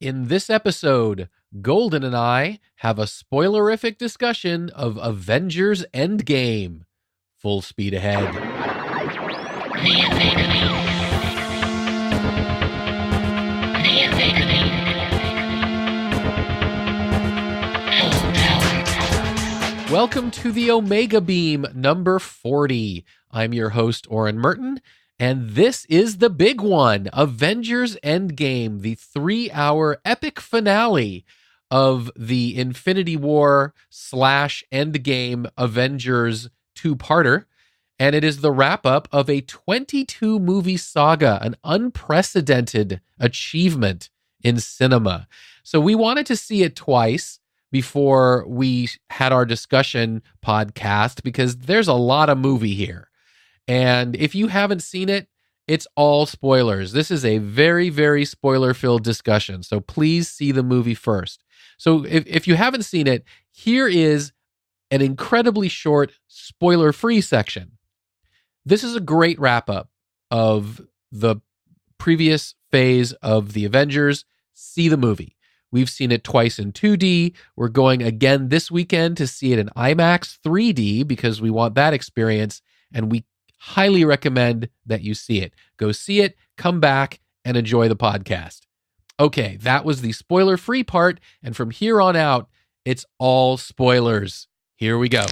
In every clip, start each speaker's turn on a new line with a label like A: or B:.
A: In this episode, Golden and I have a spoilerific discussion of Avengers Endgame. Full speed ahead. Welcome to the Omega Beam number 40. I'm your host, Orren Merton, and this is the big one, Avengers Endgame, the 3-hour epic finale of the Infinity War / Endgame Avengers two-parter. And it is the wrap-up of a 22-movie saga, an unprecedented achievement in cinema. So we wanted to see it twice before we had our discussion podcast, because there's a lot of movie here. And if you haven't seen it, it's all spoilers. This is a very, very spoiler-filled discussion. So please see the movie first. So if you haven't seen it, here is an incredibly short spoiler-free section. This is a great wrap-up of the previous phase of the Avengers. See the movie. We've seen it twice in 2D. We're going again this weekend to see it in IMAX 3D because we want that experience, and we highly recommend that you see it. Go see it, come back, and enjoy the podcast. Okay, that was the spoiler-free part, and from here on out, it's all spoilers. Here we go.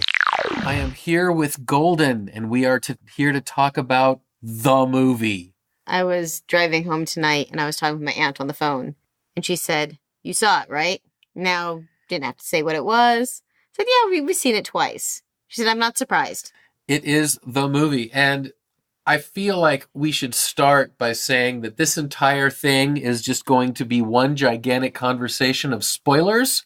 A: I am here with Golden, and we are here to talk about the movie.
B: I was driving home tonight, and I was talking with my aunt on the phone, and she said, "You saw it, right?" Now, didn't have to say what it was. I said, "Yeah, we've seen it twice." She said, "I'm not surprised."
A: It is the movie, and I feel like we should start by saying that this entire thing is just going to be one gigantic conversation of spoilers.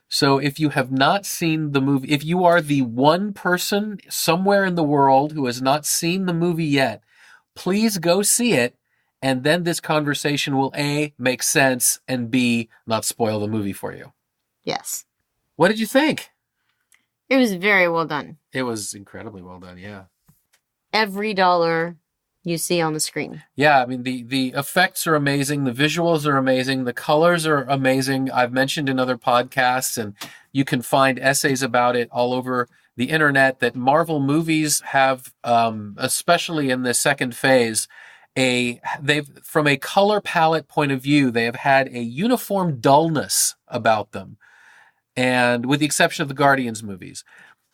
A: So if you have not seen the movie, if you are the one person somewhere in the world who has not seen the movie yet, please go see it. And then this conversation will A, make sense, and B, not spoil the movie for you.
B: Yes.
A: What did you think?
B: It was very well done.
A: It was incredibly well done, yeah.
B: Every dollar you see on the screen.
A: Yeah, I mean, the effects are amazing. The visuals are amazing. The colors are amazing. I've mentioned in other podcasts, and you can find essays about it all over the internet, that Marvel movies have, especially in the second phase, they've, from a color palette point of view, they have had a uniform dullness about them, and with the exception of the Guardians movies.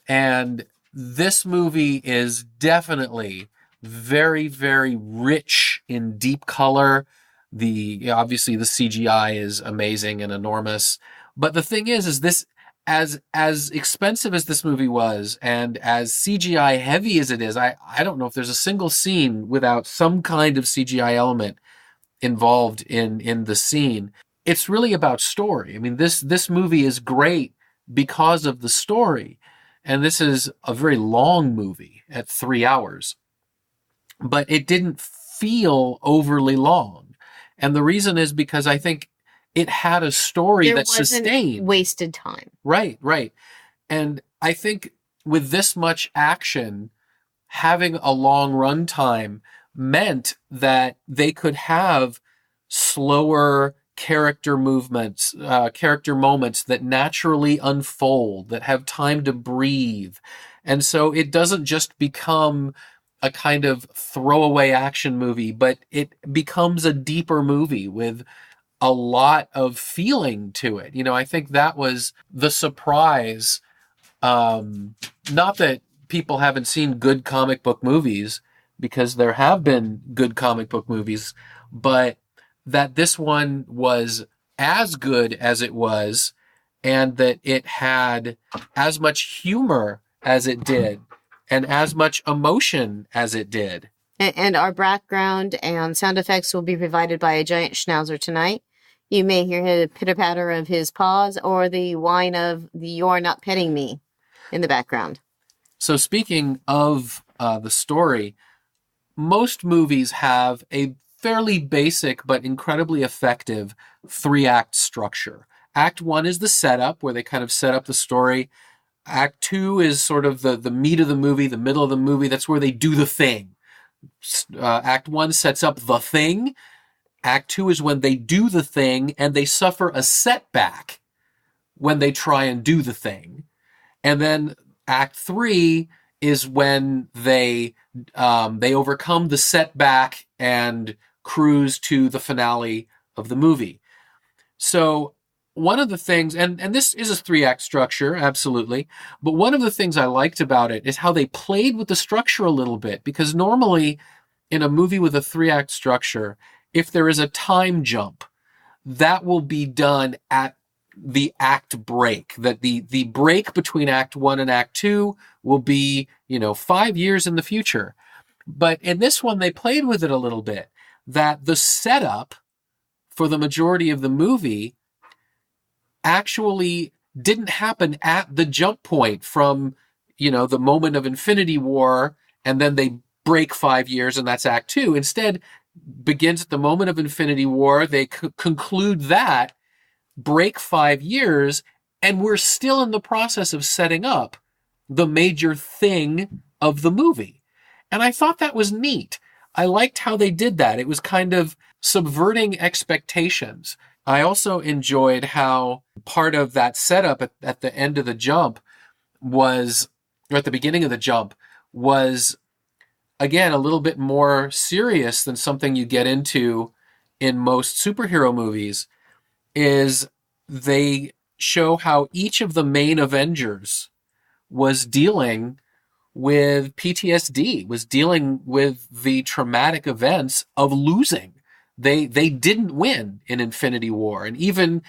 A: And this movie is definitely very, very rich in deep color. Obviously the CGI is amazing and enormous. But the thing is this, as expensive as this movie was, and as CGI heavy as it is, I don't know if there's a single scene without some kind of CGI element involved in the scene. It's really about story. I mean, this movie is great because of the story. And this is a very long movie at 3 hours. But it didn't feel overly long. And the reason is because I think it had a story that sustained.
B: Wasted time.
A: Right. And I think with this much action, having a long run time meant that they could have slower character movements, character moments that naturally unfold, that have time to breathe. And so it doesn't just become a kind of throwaway action movie, but it becomes a deeper movie with a lot of feeling to it. You know, I think that was the surprise. Not that people haven't seen good comic book movies, because there have been good comic book movies, but that this one was as good as it was, and that it had as much humor as it did, and as much emotion as it did.
B: And our background and sound effects will be provided by a giant schnauzer tonight. You may hear the pitter-patter of his paws or the whine of the "you're not petting me" in the background.
A: So speaking of the story, most movies have a fairly basic but incredibly effective 3-act structure. Act 1 is the setup, where they kind of set up the story. Act 2 is sort of the meat of the movie, the middle of the movie. That's where they do the thing. Act 1 sets up the thing. Act 2 is when they do the thing and they suffer a setback when they try and do the thing. And then Act 3 is when they overcome the setback and cruise to the finale of the movie. So one of the things, and this is a 3-act structure, absolutely, but one of the things I liked about it is how they played with the structure a little bit, because normally in a movie with a 3-act structure, if there is a time jump, that will be done at the act break. That the break between Act 1 and Act 2 will be, 5 years in the future. But in this one, they played with it a little bit, that the setup for the majority of the movie actually didn't happen at the jump point from, the moment of Infinity War, and then they break 5 years, and that's Act 2. Instead, begins at the moment of Infinity War. They conclude that, break 5 years, and we're still in the process of setting up the major thing of the movie. And I thought that was neat. I liked how they did that. It was kind of subverting expectations. I also enjoyed how part of that setup at the end of the jump was, or at the beginning of the jump, was, again, a little bit more serious than something you get into in most superhero movies, is they show how each of the main Avengers was dealing with PTSD, was dealing with the traumatic events of losing. They didn't win in Infinity War, and even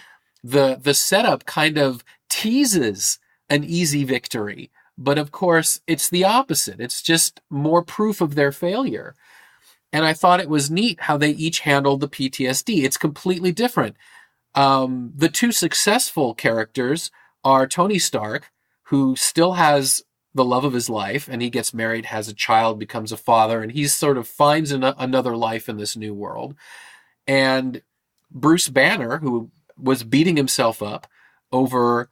A: the setup kind of teases an easy victory. But of course, it's the opposite. It's just more proof of their failure. And I thought it was neat how they each handled the PTSD. It's completely different. The two successful characters are Tony Stark, who still has the love of his life, and he gets married, has a child, becomes a father, and he sort of finds another life in this new world. And Bruce Banner, who was beating himself up over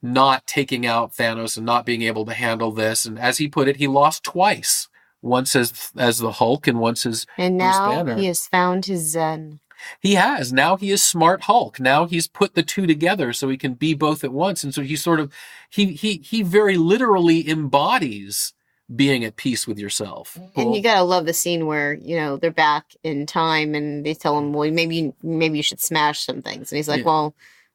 A: not taking out Thanos and not being able to handle this. And as he put it, he lost twice, once as the Hulk and once as
B: and
A: Bruce
B: now
A: Banner.
B: He has found his Zen.
A: He has. Now he is Smart Hulk. Now he's put the two together so he can be both at once. And so he sort of, he very literally embodies being at peace with yourself.
B: And you gotta love the scene where, they're back in time and they tell him, well, maybe you should smash some things. And he's like, well,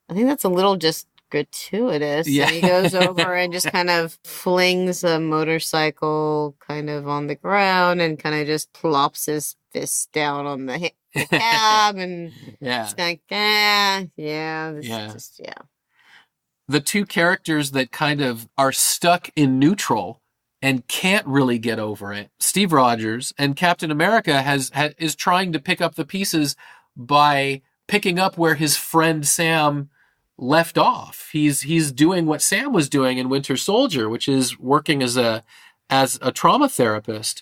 B: I think that's a little just gratuitous. Yeah. And he goes over and just kind of flings a motorcycle kind of on the ground and kind of just plops his fist down on the cab and it's like, The two characters that kind of are stuck in neutral and can't really get over it, Steve Rogers and Captain America is trying to pick up the pieces by picking up where his friend Sam left off. He's doing what Sam was doing in Winter Soldier, which is working as a trauma therapist.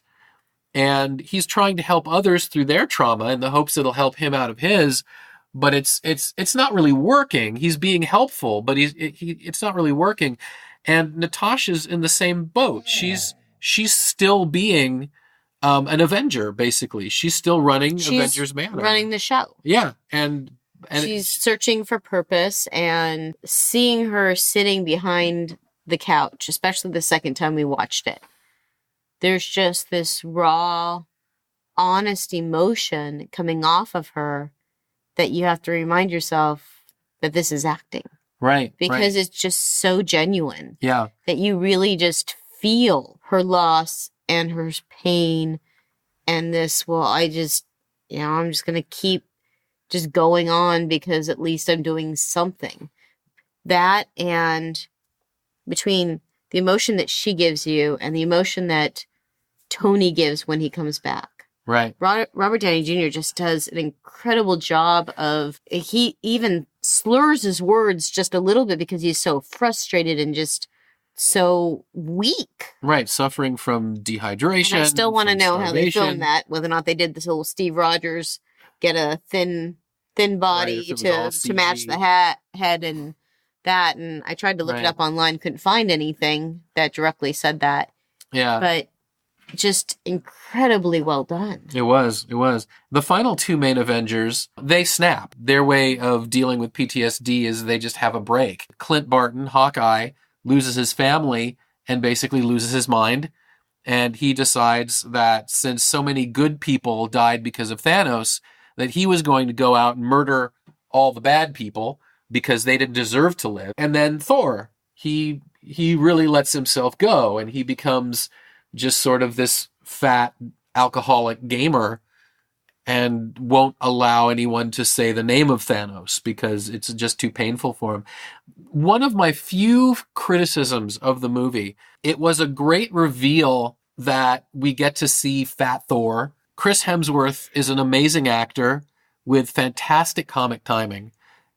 B: And he's trying to help others through their trauma in the hopes it'll help him out of his. But it's not really working. He's being helpful, but it's not really working. And Natasha's in the same boat. She's still being an Avenger, basically. She's still running Avengers Manor. Running the show.
A: Yeah. And
B: she's searching for purpose, and seeing her sitting behind the couch, especially the second time we watched it, there's just this raw, honest emotion coming off of her that you have to remind yourself that this is acting.
A: Right.
B: Because it's just so genuine.
A: Yeah.
B: That you really just feel her loss and her pain and this, I'm just going to keep just going on because at least I'm doing something. That, and between the emotion that she gives you and the emotion that Tony gives when he comes back.
A: Right.
B: Robert Downey Jr. just does an incredible job of, he even slurs his words just a little bit because he's so frustrated and just so weak.
A: Right. Suffering from dehydration.
B: And I still want to know
A: starvation.
B: how they filmed that, whether or not they did this little Steve Rogers get a thin body to match the head and that. And I tried to look it up online, couldn't find anything that directly said that.
A: Yeah.
B: But just incredibly well done.
A: It was. The final two main Avengers, they snap. Their way of dealing with PTSD is they just have a break. Clint Barton, Hawkeye, loses his family and basically loses his mind. And he decides that since so many good people died because of Thanos, that he was going to go out and murder all the bad people because they didn't deserve to live. And then Thor, he really lets himself go, and he becomes just sort of this fat alcoholic gamer and won't allow anyone to say the name of Thanos because it's just too painful for him. One of my few criticisms of the movie, it was a great reveal that we get to see Fat Thor. Chris Hemsworth is an amazing actor with fantastic comic timing,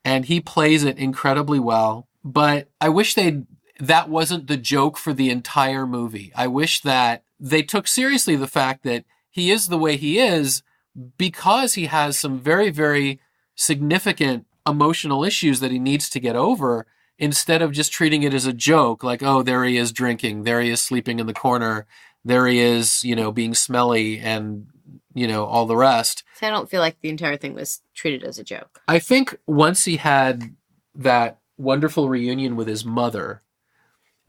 A: and he plays it incredibly well. But I wish that wasn't the joke for the entire movie. I wish that they took seriously the fact that he is the way he is because he has some very, very significant emotional issues that he needs to get over, instead of just treating it as a joke, like, oh, there he is drinking, there he is sleeping in the corner, there he is, being smelly and, all the rest.
B: So I don't feel like the entire thing was treated as a joke.
A: I think once he had that wonderful reunion with his mother,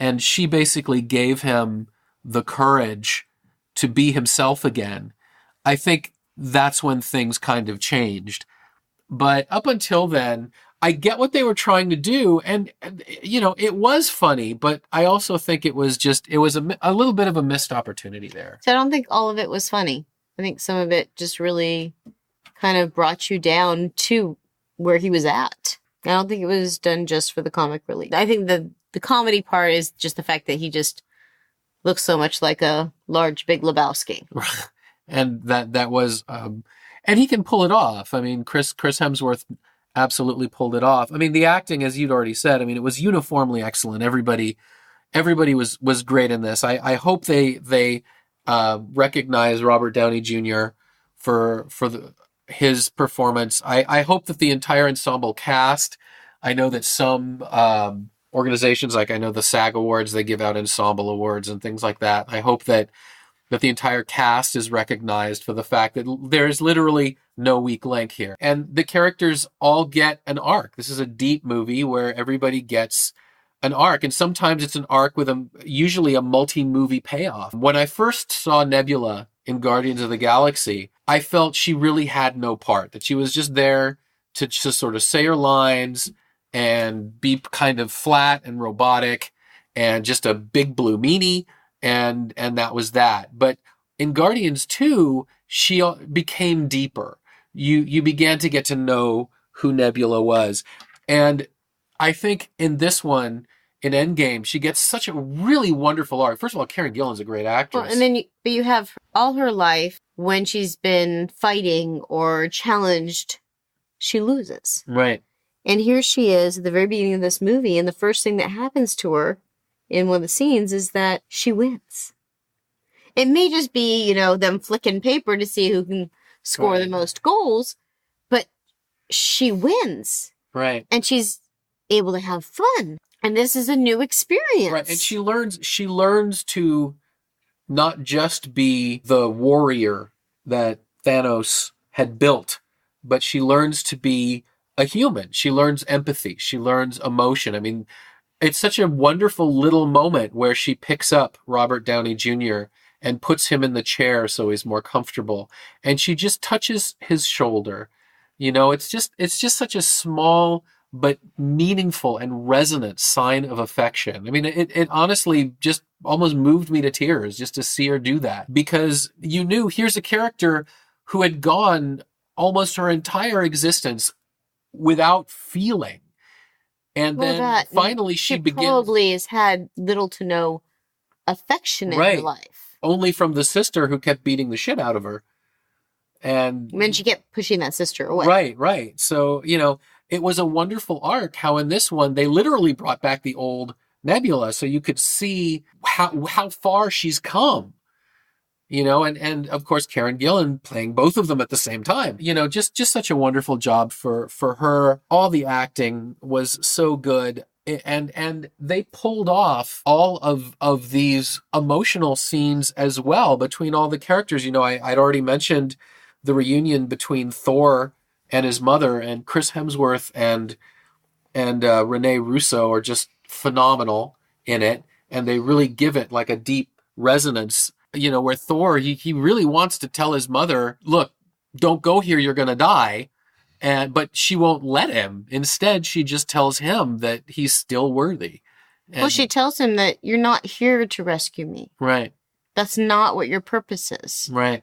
A: and she basically gave him the courage to be himself again, I think that's when things kind of changed. But up until then, I get what they were trying to do, and it was funny, but I also think it was a little bit of a missed opportunity there.
B: So I don't think all of it was funny. I think some of it just really kind of brought you down to where he was at. I don't think it was done just for the comic relief. I think the comedy part is just the fact that he just looks so much like a large Big Lebowski.
A: And that was, and he can pull it off. I mean, Chris Hemsworth absolutely pulled it off. I mean, the acting, as you'd already said, it was uniformly excellent. Everybody was great in this. I hope they recognize Robert Downey Jr. for his performance. I hope that the entire ensemble cast, I know that some organizations, like I know the SAG Awards, they give out ensemble awards and things like that. I hope that the entire cast is recognized for the fact that there's literally no weak link here. And the characters all get an arc. This is a deep movie where everybody gets an arc. And sometimes it's an arc with usually a multi-movie payoff. When I first saw Nebula in Guardians of the Galaxy, I felt she really had no part, that she was just there to just sort of say her lines and be kind of flat and robotic and just a big blue meanie. And that was that. But in Guardians 2, she became deeper. You began to get to know who Nebula was. And I think in this one, in Endgame, she gets such a really wonderful arc. First of all, Karen Gillan's a great actress.
B: Well, and then you have all her life, when she's been fighting or challenged, she loses.
A: Right.
B: And here she is at the very beginning of this movie, and the first thing that happens to her in one of the scenes is that she wins. It may just be, them flicking paper to see who can score the most goals, but she wins.
A: Right.
B: And she's able to have fun. And this is a new experience.
A: Right. And she learns to not just be the warrior that Thanos had built, but she learns to be a human. She learns empathy. She learns emotion. I mean, it's such a wonderful little moment where she picks up Robert Downey Jr. and puts him in the chair so he's more comfortable. And she just touches his shoulder. It's just such a small but meaningful and resonant sign of affection. I mean, it honestly just almost moved me to tears just to see her do that, because here's a character who had gone almost her entire existence without feeling. And then finally she
B: probably has had little to no affection in her life.
A: Only from the sister who kept beating the shit out of her. And
B: then she kept pushing that sister away.
A: Right. So, it was a wonderful arc how in this one they literally brought back the old Nebula so you could see how far she's come. And of course Karen Gillan playing both of them at the same time. Just such a wonderful job for her. All the acting was so good. And they pulled off all of these emotional scenes as well between all the characters. I'd already mentioned the reunion between Thor and his mother, and Chris Hemsworth and Rene Russo are just phenomenal in it, and they really give it like a deep resonance. Where Thor, he really wants to tell his mother, look, don't go here, you're gonna die. But she won't let him. Instead, she just tells him that he's still worthy.
B: Well, she tells him that you're not here to rescue me.
A: Right.
B: That's not what your purpose is.
A: Right.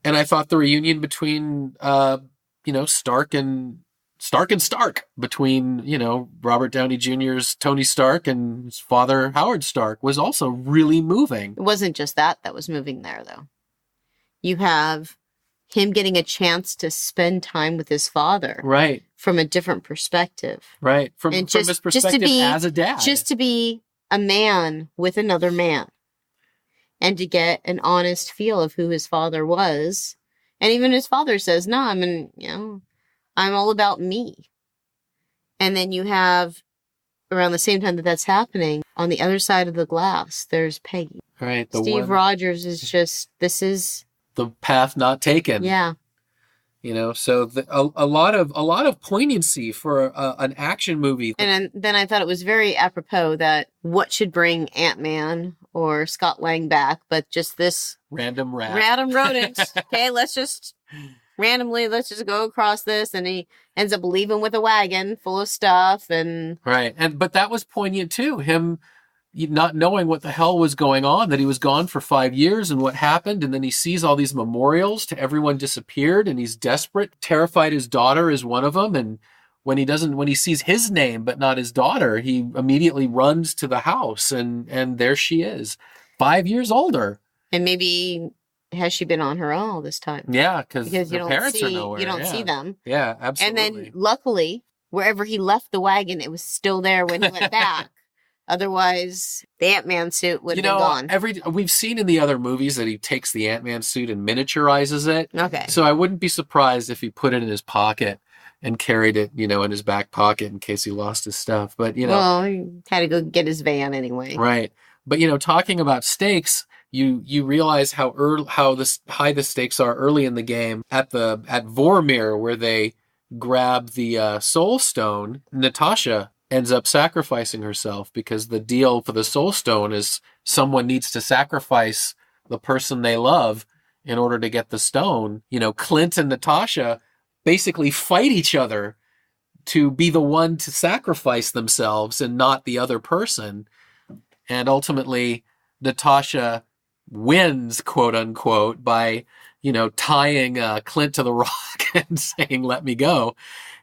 A: And I thought the reunion between, Stark and Stark, between, Robert Downey Jr.'s Tony Stark and his father, Howard Stark, was also really moving.
B: It wasn't just that was moving there, though. You have him getting a chance to spend time with his father.
A: Right.
B: From a different perspective.
A: Right. From his perspective as a dad.
B: Just to be a man with another man. And to get an honest feel of who his father was. And even his father says, no, I'm all about me. And then you have, around the same time that's happening, on the other side of the glass, there's Peggy.
A: Right.
B: Steve Rogers is just, this is
A: the path not taken.
B: Yeah.
A: So a lot of poignancy for an action movie.
B: And then I thought it was very apropos that what should bring Ant-Man or Scott Lang back, but just this
A: random
B: rodent. Okay, let's just go across this, and he ends up leaving with a wagon full of stuff and
A: right. But that was poignant too. Him not knowing what the hell was going on, that he was gone for 5 years and what happened. And then he sees all these memorials to everyone disappeared, and he's desperate, terrified his daughter is one of them. And when he sees his name, but not his daughter, he immediately runs to the house, and there she is, 5 years older.
B: And maybe has she been on her own all this time?
A: Yeah. Because the parents are nowhere.
B: You don't see them.
A: Yeah, absolutely.
B: And then luckily, wherever he left the wagon, it was still there when he went back. Otherwise, the Ant-Man suit would have been gone.
A: We've seen in the other movies that he takes the Ant-Man suit and miniaturizes it.
B: Okay.
A: So I wouldn't be surprised if he put it in his pocket and carried it, in his back pocket in case he lost his stuff. But,
B: well, he had to go get his van anyway.
A: Right. But, talking about stakes, you realize how high the stakes are early in the game at Vormir, where they grab the Soul Stone. Natasha ends up sacrificing herself because the deal for the Soul Stone is someone needs to sacrifice the person they love in order to get the stone. Clint and Natasha basically fight each other to be the one to sacrifice themselves and not the other person. And ultimately, Natasha wins, quote unquote, by, tying Clint to the rock and saying, let me go.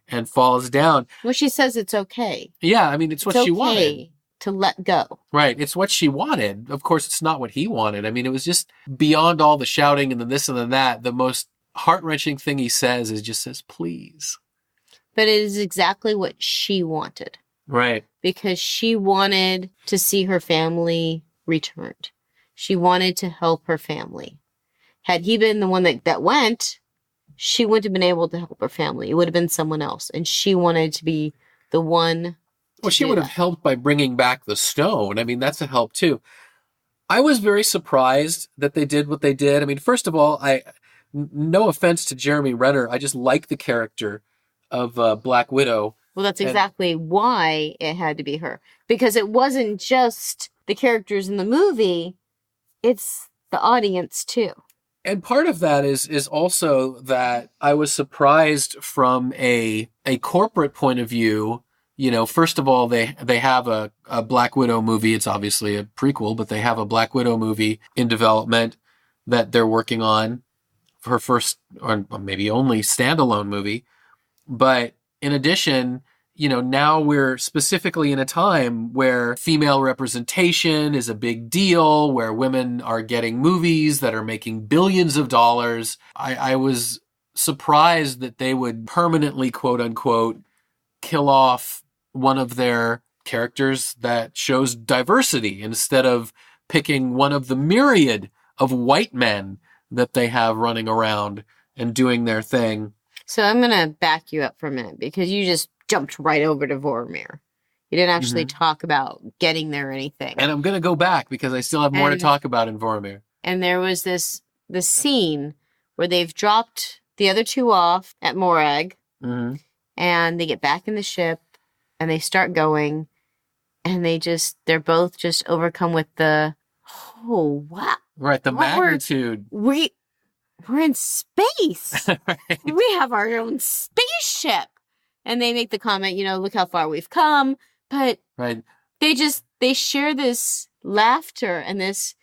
A: And falls down.
B: Well, she says it's okay.
A: Yeah, it's what she wanted.
B: To let go.
A: Right, it's what she wanted. Of course, it's not what he wanted. It was just beyond all the shouting and the this and the that. The most heart-wrenching thing he says is please.
B: But it is exactly what she wanted.
A: Right.
B: Because she wanted to see her family returned. She wanted to help her family. Had he been the one that went, she wouldn't have been able to help her family. It would have been someone else. And she wanted to be the one.
A: Well, she would have helped by bringing back the stone. That's a help too. I was very surprised that they did what they did. First of all, no offense to Jeremy Renner, I just like the character of Black Widow.
B: Well, that's exactly why it had to be her. Because it wasn't just the characters in the movie, it's the audience too.
A: And part of that is also that I was surprised from a corporate point of view. First of all, they have a Black Widow movie. It's obviously a prequel, but they have a Black Widow movie in development that they're working on for her first or maybe only standalone movie. But in addition, now we're specifically in a time where female representation is a big deal, where women are getting movies that are making billions of dollars. I was surprised that they would permanently, quote unquote, kill off one of their characters that shows diversity instead of picking one of the myriad of white men that they have running around and doing their thing.
B: So I'm going to back you up for a minute because you just jumped right over to Vormir. He didn't actually talk about getting there or anything.
A: And I'm going to go back because I still have more to talk about in Vormir.
B: And there was this scene where they've dropped the other two off at Morag, and they get back in the ship, and they start going, and they're both just overcome with the, oh, wow.
A: Right, the magnitude.
B: We're in space.
A: Right.
B: We have our own spaceship. And they make the comment, look how far we've come. But they share this laughter and this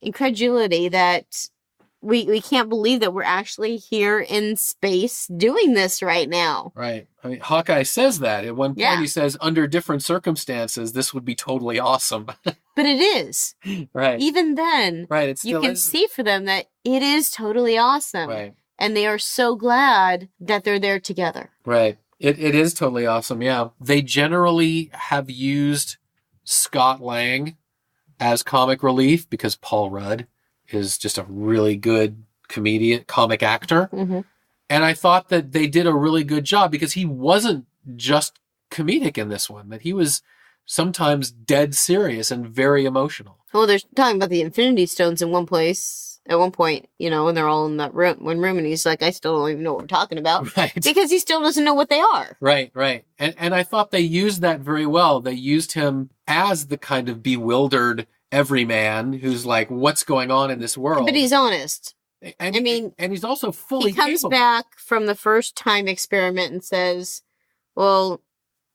B: incredulity that we can't believe that we're actually here in space doing this right now.
A: Right. I mean, Hawkeye says that. At one point he says, under different circumstances, this would be totally awesome.
B: But it is.
A: Right.
B: Even then, you can see for them that it is totally awesome.
A: Right.
B: And they are so glad that they're there together.
A: Right. It is totally awesome, yeah. They generally have used Scott Lang as comic relief because Paul Rudd is just a really good comic actor. Mm-hmm. And I thought that they did a really good job because he wasn't just comedic in this one, that he was sometimes dead serious and very emotional.
B: Well, they're talking about the Infinity Stones in one place. At one point, when they're all in that room, and he's like, I still don't even know what we're talking about.
A: Right.
B: Because he still doesn't know what they are.
A: Right. And I thought they used that very well. They used him as the kind of bewildered everyman who's like, what's going on in this world?
B: But he's honest.
A: And he's also fully
B: He comes
A: capable.
B: back from the first time experiment and says, well,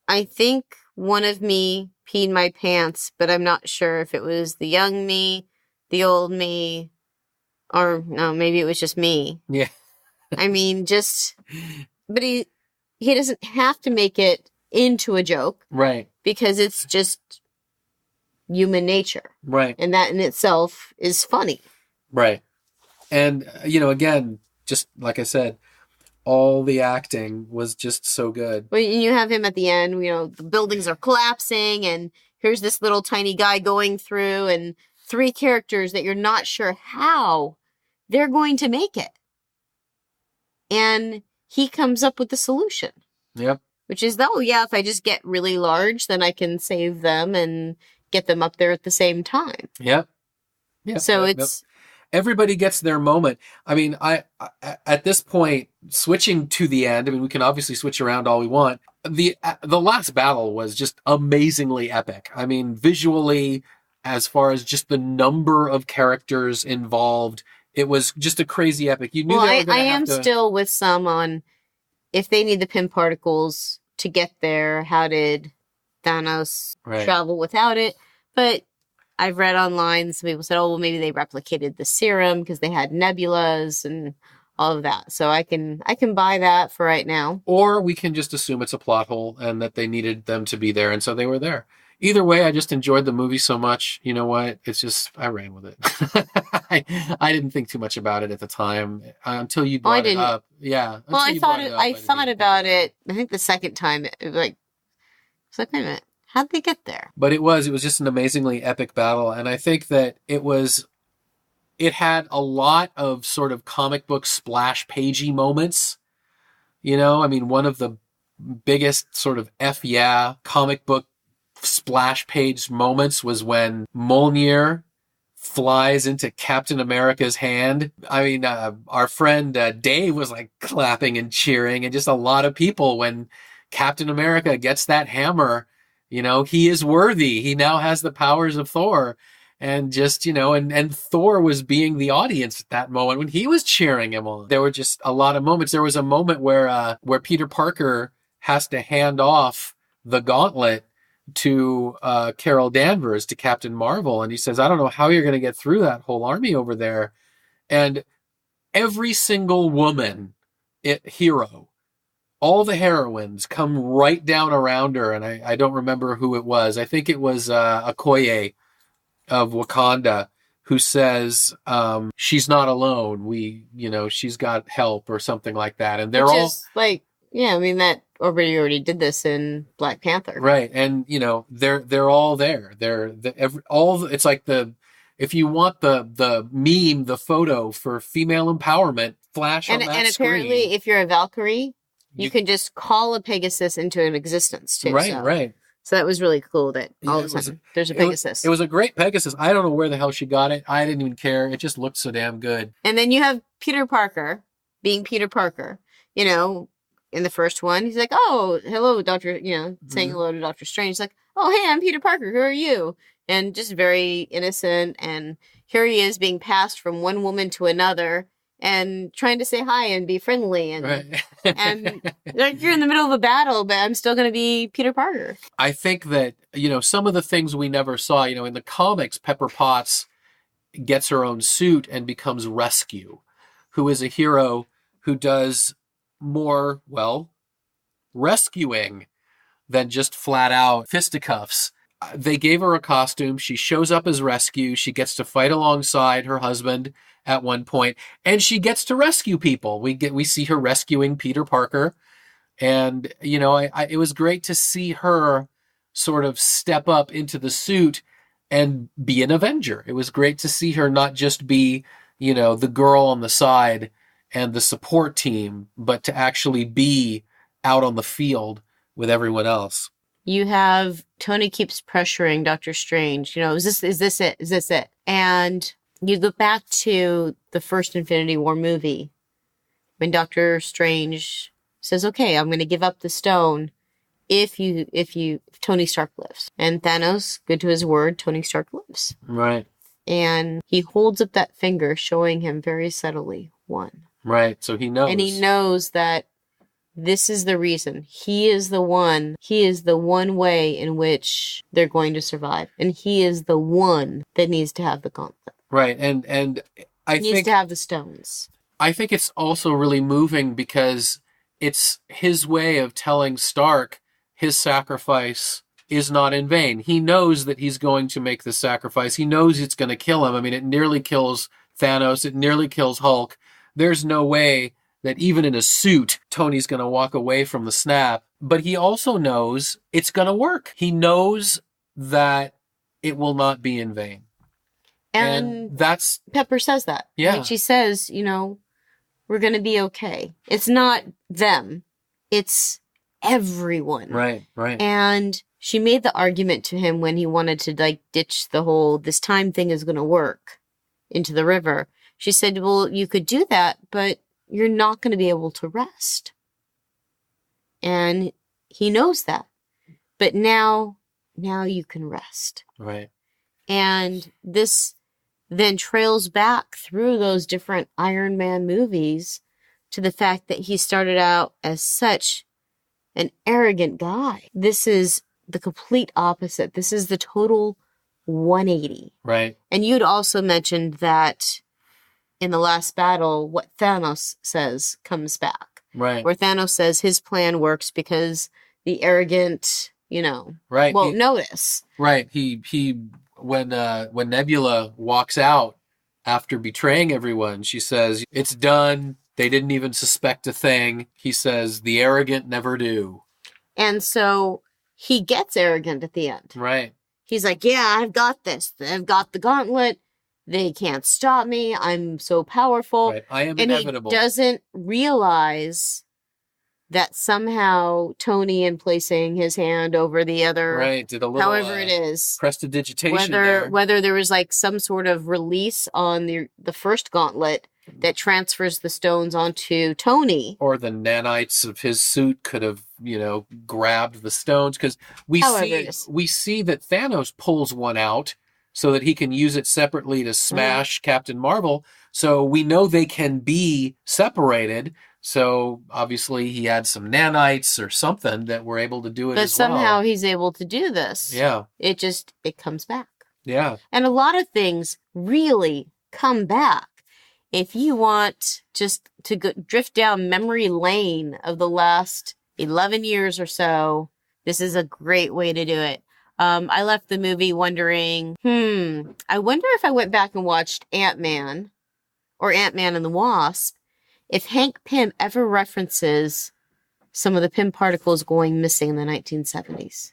B: I think one of me peed my pants, but I'm not sure if it was the young me, the old me, or no, maybe it was just me.
A: Yeah.
B: I mean, but he doesn't have to make it into a joke.
A: Right.
B: Because it's just human nature.
A: Right.
B: And that in itself is funny.
A: Right. And, again, just like I said, all the acting was just so good.
B: Well, you have him at the end, the buildings are collapsing and here's this little tiny guy going through and 3 characters that you're not sure how they're going to make it. And he comes up with the solution.
A: Yep.
B: Which is, if I just get really large, then I can save them and get them up there at the same time.
A: Yep.
B: So
A: yep. Everybody gets their moment. I mean, I at this point, switching to the end, I mean, we can obviously switch around all we want. The last battle was just amazingly epic. I mean, visually, as far as just the number of characters involved, it was just a crazy epic. You knew they were going to have to...
B: still with some on if they need the pin particles to get there, how did Thanos travel without it? But I've read online, some people said, oh, well, maybe they replicated the serum because they had nebulas and all of that. So I can buy that for right now.
A: Or we can just assume it's a plot hole and that they needed them to be there, and so they were there. Either way, I just enjoyed the movie so much. You know what? It's just, I ran with it. I didn't think too much about it at the time until you brought it up. Yeah.
B: Well, I thought about it. I think the second time, it's like, wait a minute. How'd they get there?
A: But it was just an amazingly epic battle. And I think that it had a lot of sort of comic book splash pagey moments. I mean, one of the biggest sort of comic book splash page moments was when Mjolnir flies into Captain America's hand. I mean, our friend Dave was like clapping and cheering, and just a lot of people when Captain America gets that hammer. He is worthy. He now has the powers of Thor. And just, and Thor was being the audience at that moment when he was cheering him on. There were just a lot of moments. There was a moment where Peter Parker has to hand off the gauntlet to Carol Danvers, to Captain Marvel. And he says, I don't know how you're going to get through that whole army over there. And every single woman, hero, all the heroines come right down around her. And I don't remember who it was. I think it was Okoye of Wakanda, who says she's not alone. She's got help or something like that. And they're all
B: like, yeah, I mean, that already did this in Black Panther.
A: Right. And, they're all there. It's like if you want the meme, the photo for female empowerment, flash on that screen.
B: And apparently if you're a Valkyrie, you can just call a Pegasus into an existence too.
A: Right,
B: so.
A: right.
B: So that was really cool that all of a
A: it was
B: sudden there's a
A: it was,
B: Pegasus.
A: it was a great Pegasus. I don't know where the hell she got it. I didn't even care. It just looked so damn good.
B: And then you have Peter Parker being Peter Parker. You know, in the first one, he's like, "Oh, hello, Doctor," saying hello to Doctor Strange. He's like, "Oh, hey, I'm Peter Parker. Who are you?" And just very innocent. And here he is being passed from one woman to another and trying to say hi and be friendly. And
A: Right.
B: and like, you're in the middle of a battle, but I'm still going to be Peter Parker.
A: I think that, some of the things we never saw, in the comics, Pepper Potts gets her own suit and becomes Rescue, who is a hero who does more, rescuing than just flat out fisticuffs. They gave her a costume. She shows up as Rescue. She gets to fight alongside her husband at one point, and she gets to rescue people. We see her rescuing Peter Parker. And, it was great to see her sort of step up into the suit and be an Avenger. It was great to see her not just be, the girl on the side and the support team, but to actually be out on the field with everyone else.
B: You have Tony keeps pressuring Doctor Strange, is this it? Is this it? And you go back to the first Infinity War movie when Doctor Strange says, "Okay, I'm going to give up the stone if Tony Stark lives." And Thanos, good to his word, Tony Stark lives.
A: Right.
B: And he holds up that finger, showing him very subtly, 1.
A: Right. So he knows.
B: And he knows that this is the reason. He is the one way in which they're going to survive. And he is the one that needs to have the gauntlet.
A: Right. And I think...
B: needs to have the stones.
A: I think it's also really moving because it's his way of telling Stark his sacrifice is not in vain. He knows that he's going to make the sacrifice. He knows it's going to kill him. I mean, it nearly kills Thanos. It nearly kills Hulk. There's no way that even in a suit, Tony's going to walk away from the snap. But he also knows it's going to work. He knows that it will not be in vain. And that's...
B: Pepper says that.
A: Yeah.
B: Like she says, we're going to be okay. It's not them. It's everyone.
A: Right.
B: And she made the argument to him when he wanted to ditch the whole, this time thing is going to work into the river. She said, well, you could do that, but you're not going to be able to rest. And he knows that. But now you can rest.
A: Right.
B: And this then trails back through those different Iron Man movies to the fact that he started out as such an arrogant guy. This is the complete opposite. This is the total 180.
A: Right.
B: And you'd also mentioned that in the last battle, what Thanos says comes back.
A: Right.
B: Where Thanos says his plan works because the arrogant,
A: right.
B: won't notice.
A: Right. When Nebula walks out after betraying everyone, she says, "It's done. They didn't even suspect a thing." He says, "The arrogant never do."
B: And so he gets arrogant at the end.
A: Right.
B: He's like, "Yeah, I've got this. I've got the gauntlet. They can't stop me. I'm so powerful."
A: Right. I am
B: and
A: inevitable.
B: He doesn't realize that somehow Tony, in placing his hand over the other,
A: right, did a little,
B: however it is,
A: prestidigitation
B: whether there was some sort of release on the first gauntlet that transfers the stones onto Tony,
A: or the nanites of his suit could have, grabbed the stones, because we see that Thanos pulls one out so that he can use it separately to smash Captain Marvel. So we know they can be separated. So obviously he had some nanites or something that were able to do it as well.
B: But somehow he's able to do this.
A: Yeah.
B: It comes back.
A: Yeah.
B: And a lot of things really come back. If you want just to drift down memory lane of the last 11 years or so, this is a great way to do it. I left the movie wondering, I wonder if I went back and watched Ant-Man or Ant-Man and the Wasp, if Hank Pym ever references some of the Pym particles going missing in the 1970s.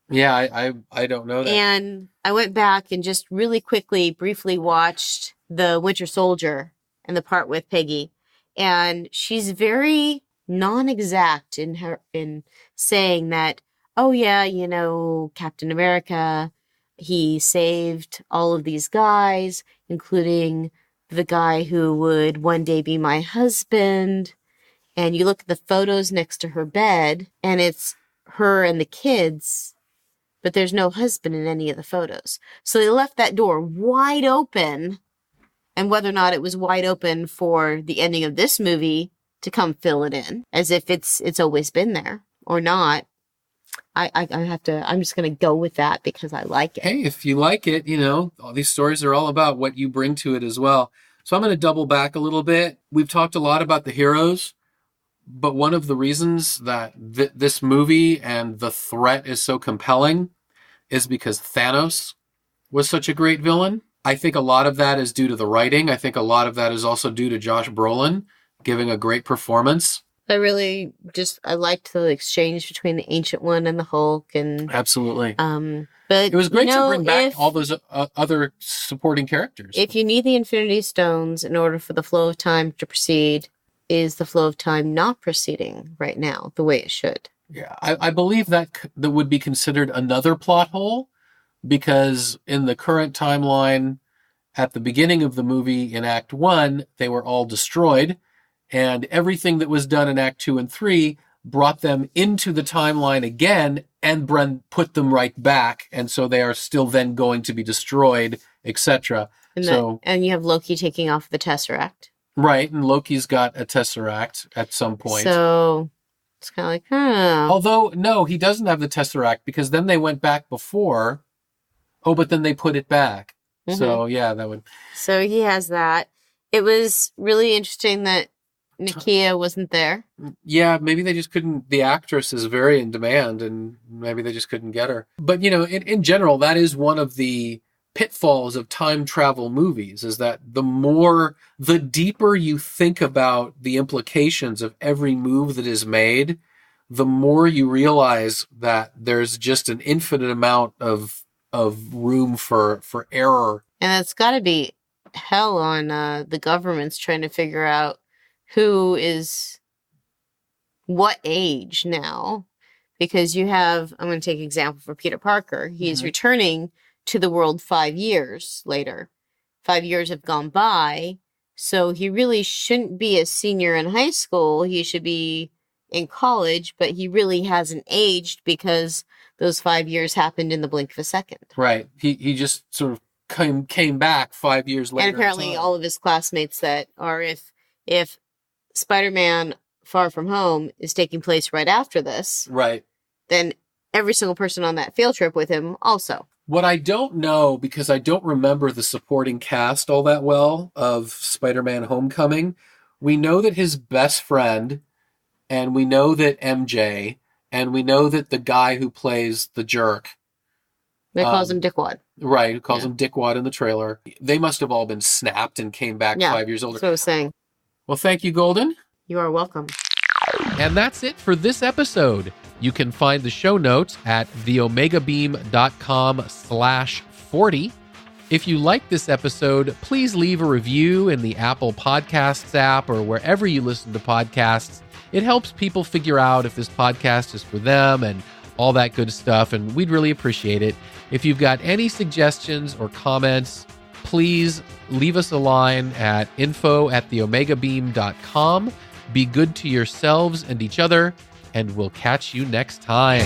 A: Yeah, I don't know that.
B: And I went back and just really quickly, briefly watched The Winter Soldier and the part with Peggy. And she's very non-exact in saying that, oh yeah, Captain America, he saved all of these guys, including the guy who would one day be my husband. And you look at the photos next to her bed, and it's her and the kids, but there's no husband in any of the photos. So they left that door wide open, and whether or not it was wide open for the ending of this movie to come fill it in, as if it's always been there or not. I'm just going to go with that because I like it.
A: Hey, if you like it, all these stories are all about what you bring to it as well. So I'm going to double back a little bit. We've talked a lot about the heroes, but one of the reasons that this movie and the threat is so compelling is because Thanos was such a great villain. I think a lot of that is due to the writing. I think a lot of that is also due to Josh Brolin giving a great performance.
B: I liked the exchange between the Ancient One and the Hulk, and
A: absolutely.
B: But
A: it was great to bring back all those other supporting characters.
B: If you need the Infinity Stones in order for the flow of time to proceed, is the flow of time not proceeding right now the way it should?
A: Yeah, I believe that would be considered another plot hole, because in the current timeline, at the beginning of the movie in Act 1, they were all destroyed, and everything that was done in Act 2 and 3 brought them into the timeline again and put them right back, and so they are still then going to be destroyed, etc.
B: And you have Loki taking off the Tesseract.
A: Right, and Loki's got a Tesseract at some point.
B: So it's kind of like,
A: Although, no, he doesn't have the Tesseract, because then they went back before. Oh, but then they put it back. Mm-hmm. So, yeah, that would...
B: So he has that. It was really interesting that Nakia wasn't there.
A: Yeah, maybe they just couldn't... The actress is very in demand, and maybe they just couldn't get her. But, in general, that is one of the pitfalls of time travel movies, is that the deeper you think about the implications of every move that is made, the more you realize that there's just an infinite amount of room for error.
B: And it's got to be hell on the government's trying to figure out who is what age now. Because you have, I'm going to take an example for Peter Parker. He's returning to the world 5 years later. 5 years have gone by, so he really shouldn't be a senior in high school. He should be in college, but he really hasn't aged because those 5 years happened in the blink of a second.
A: Right. He just sort of came back 5 years later.
B: And apparently all of his classmates that are, if Spider-Man Far From Home is taking place right after this,
A: right, then
B: every single person on that field trip with him also.
A: What I don't know, because I don't remember the supporting cast all that well of Spider-Man Homecoming, we know that his best friend, and we know that MJ, and we know that the guy who plays the jerk.
B: They calls him Dickwad.
A: Right, who calls him Dickwad in the trailer. They must have all been snapped and came back 5 years older.
B: That's what I was saying.
A: Well, thank you, Golden.
B: You are welcome.
A: And that's it for this episode. You can find the show notes at theomegabeam.com/40. If you like this episode, please leave a review in the Apple Podcasts app or wherever you listen to podcasts. It helps people figure out if this podcast is for them and all that good stuff, and we'd really appreciate it. If you've got any suggestions or comments, please leave us a line at info@theomegabeam.com. Be good to yourselves and each other, and we'll catch you next time.